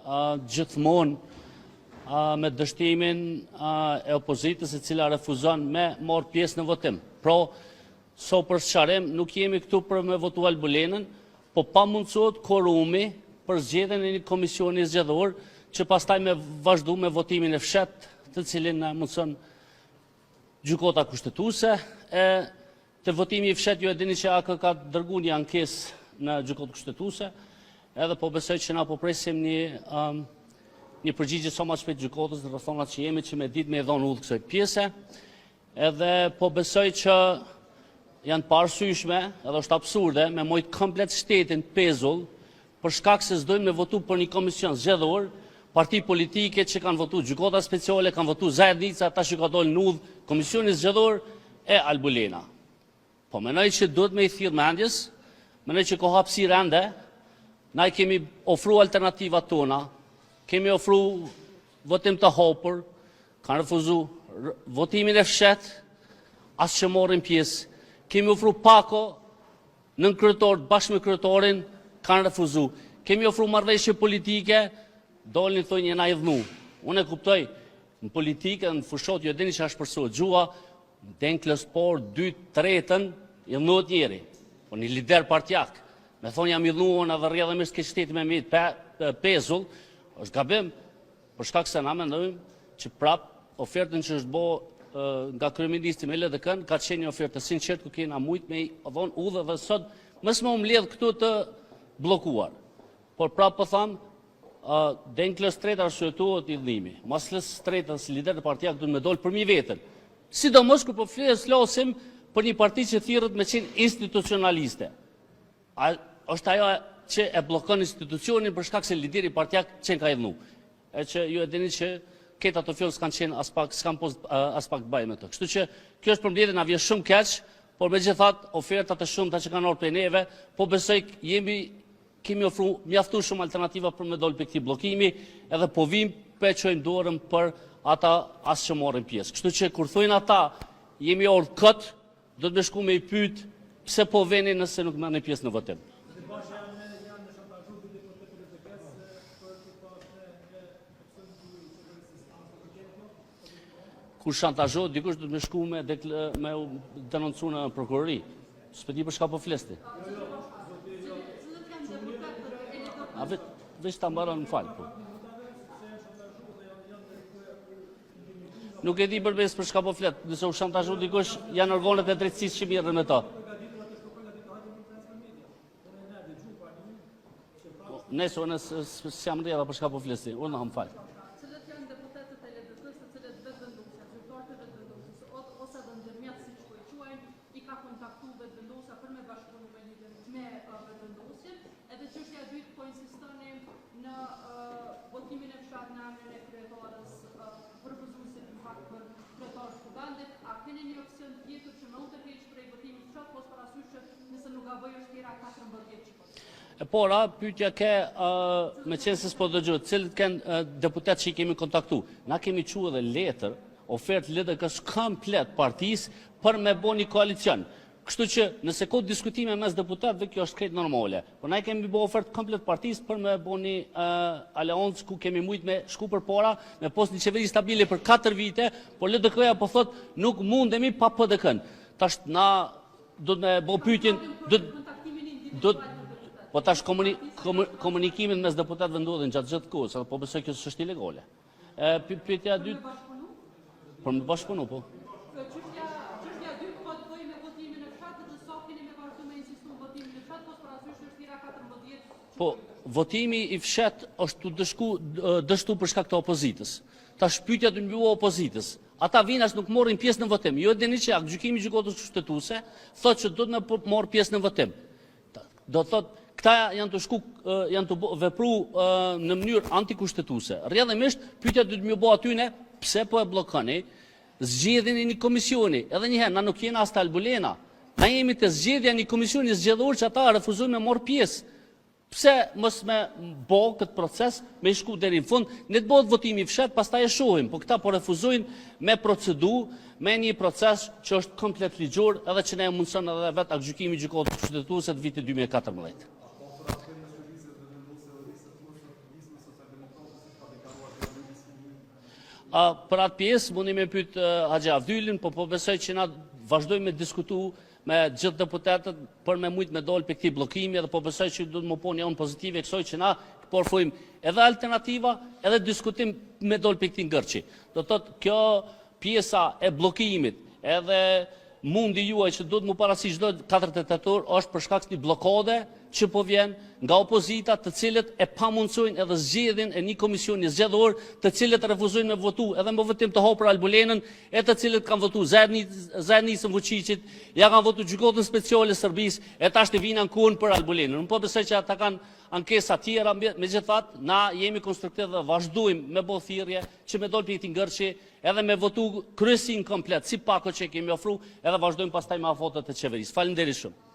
gjithmonë me dështimin e opozitës e cila refuzon me marrë pjesë në votim. Pra, so për sqarim, nuk jemi këtu për me votu Albulenën, po pa mundësot korumi për zgjedhjen e një komisioni zgjedhor që pastaj me vazhdu me votimin e fshet, të cilin na mundson gjykata kushtetuese. Të votimi i fshet ju e dini që AK ka dërguar një ankesë në gjykatën kushtetuese, edhe po besoj që na po presim një përgjigje sa më shpejt gjykatës në rrethonat që jemi që me ditë me dhënë udhë kësaj pjese, edhe po besoj që janë parësyshme, edhe është absurde, me mojt komplet shtetin pezull, për shkak se s'dojnë me votu për një komision zgjedhor, parti politike që kanë votu gjykata speciale, kanë votu zajednica, ata që ka dolë në udhë komisioni zgjedhor e Albulena. Po menoj që duhet me i thirrë mendjes, menoj që ka hapësirë ende, na i kemi ofru alternativat tona, kemi ofru votim të hapur, kanë refuzu votimin e fshet, as që morrin pjesë, kemi ofru pako nën kryetor bashkë me kryetorin, kanë refuzu, kemi ofru marrëveshje politike, dolin thonë na i dhnu. Unë e kuptoj, në politikë, në fushot, ju e dini që është përsohet gjua, den klëspor, 2/3 i dhnuat njeri, po një lider partjak, me thonë jam i dhnuon edhe rrjedhëmisht ke shteti me mitë pezull, është gabim, për shkak se na mendojmë që prap ofertën që është bo nga kryeministri me LDK-n ka qenë një ofertë sinqert ku kena mujt me i dhon udhë dhe sot mos më mbledh këtu të bllokuar. Por prap po tham, den klës treta arsyetuohet i dhënimi. Mos klës treta si lider të partijak duhet me dol për mi veten. Sidomos kur po flasim për një parti që thirrët me qenë institucionaliste. Është ajo që e bllokon institucionin për shkak se lideri partijak qenë ka i dhënu. E që ju e dini që këta ato fjalë s'kan qenë as pak bëj me të. Kështu që kjo është përmbledhje na vjen shumë keq, por megjithatë ofertat e shumta që kanë ardhur prej neve, po besoj kemi ofruar mjaftuar shumë alternativa për me dol për këtij bllokimi, edhe po vim pe çojmë dorën për ata as që morrin pjesë. Kështu që kur thojnë ata jemi ordh kët, do të më shku me i pyet pse po veni nëse nuk merrni pjesë në votim. Kur shantazhohet dikush do të më shku me denoncu në prokurori. S'po di për çka po flesti. A vetë ta mbaron në fal po. Nuk e di përbes për çka po flet, nëse u shantazhon dikush, janë organet e drejtësisë që mirën me ta. Nëse unë s'jam rrjedha për çka po flesti, unë më fal. Cilët janë deputetët e LDK-s të cilët vetëvendosja, zyrtarët e vetëvendosjes, ose edhe ndërmjet siç po i quajnë, i ka kontaktuar vetëvendosja për me bashkëpunu me vetëvendosjen, edhe çështja e dytë po insistoni në votimin e fshatë në emrin e kryetarës përgëzuesit në fakt për kryetarët të vendit, a keni një opsion tjetër që më u tërheq prej votimit fshat, mos parasysh që nëse nuk gaboj është tjera 14 çikos. Pora, pyetja ke me qenë se s'po dëgjoj, cilët kanë deputet që i kemi kontaktu. Na kemi quë edhe letër, ofertë LDK-s komplet partisë për me bo një koalicion. Kështu që nëse ka diskutime mes deputetëve, kjo është krejt normale. Por na kemi bo ofertë komplet partisë për me bo një aleancë ku kemi mujt me shku për para, me post një qeveri stabile për 4 vite, por LDK-ja po thot nuk mundemi pa PDK-n. Tash na do të me bo pyetjen, po tash komunikimin mes deputetëve ndodhin gjatë gjithë kohës, po besoj kjo është ilegale. Pyetja e dytë për me bashkëpunu, po. Çështja e dytë po të bëjë me votimin e fshatit dhe sa keni me vazhdu me insistu votimin e fshatit, mos parasysh është tira 14. Po, votimi i fshat është dështu për shkak të opozitës. Tash pyetja do mbyllë opozitës. Ata vinas nuk morrin pjesë në votim. Jo e dini që gjykimi i gjykatës kushtetuese thotë që do të marr pjesë në votim. Do thotë këta janë të vepru në mënyrë antikushtetuese. Rrjedhimisht pyetja do të më bëj atyne pse po e bllokoni zgjedhjen e një komisioni. Edhe një herë na nuk jena as të Albulena. Na jemi të zgjedhja e një komisioni zgjedhor që ata refuzojnë me marr pjesë. Pse mos me bë këtë proces me i shku deri në fund, ne të bëhet votimi i fshat, pastaj e shohim, po këta po refuzojnë me procedurë, me një proces që është komplet ligjor, edhe që ne mundson edhe vetë gjykimi i gjykatës kushtetuese të vitit 2014. Për atë pjesë, mundi me pyet Haxhi Avdylin, po besoj që na vazhdojmë me diskutu me gjithë deputetët për me mujt me dol për këtij bllokimi dhe po besoj që do të më poni unë pozitive kësoj që na porfojmë edhe alternativa, edhe diskutim me dol për këtij ngërçi. Do thotë kjo pjesa e bllokimit, edhe mundi juaj që do të më parasish çdo 48 orë është për shkak të një bllokade që po vjen nga opozita, të cilët e pamundësojnë edhe zgjedhjen e një komisioni zgjedhor, të cilët refuzojnë me votu edhe me votim të hapur Albulenën, e të cilët kanë votu Zernisën Vučićit, ja kanë votu gjykatën speciale Serbisë, e tash të vinë ankuan për Albulenën. Unë po besoj që ata kanë ankesa tjera, megjithatë na jemi konstruktiv dhe vazhdojmë me bë thirrje që me dol për këtij ngërçi, edhe me votu kryesin komplet, si pako që kemi ofruar, edhe vazhdojmë pastaj me votat e qeverisë. Faleminderit shumë.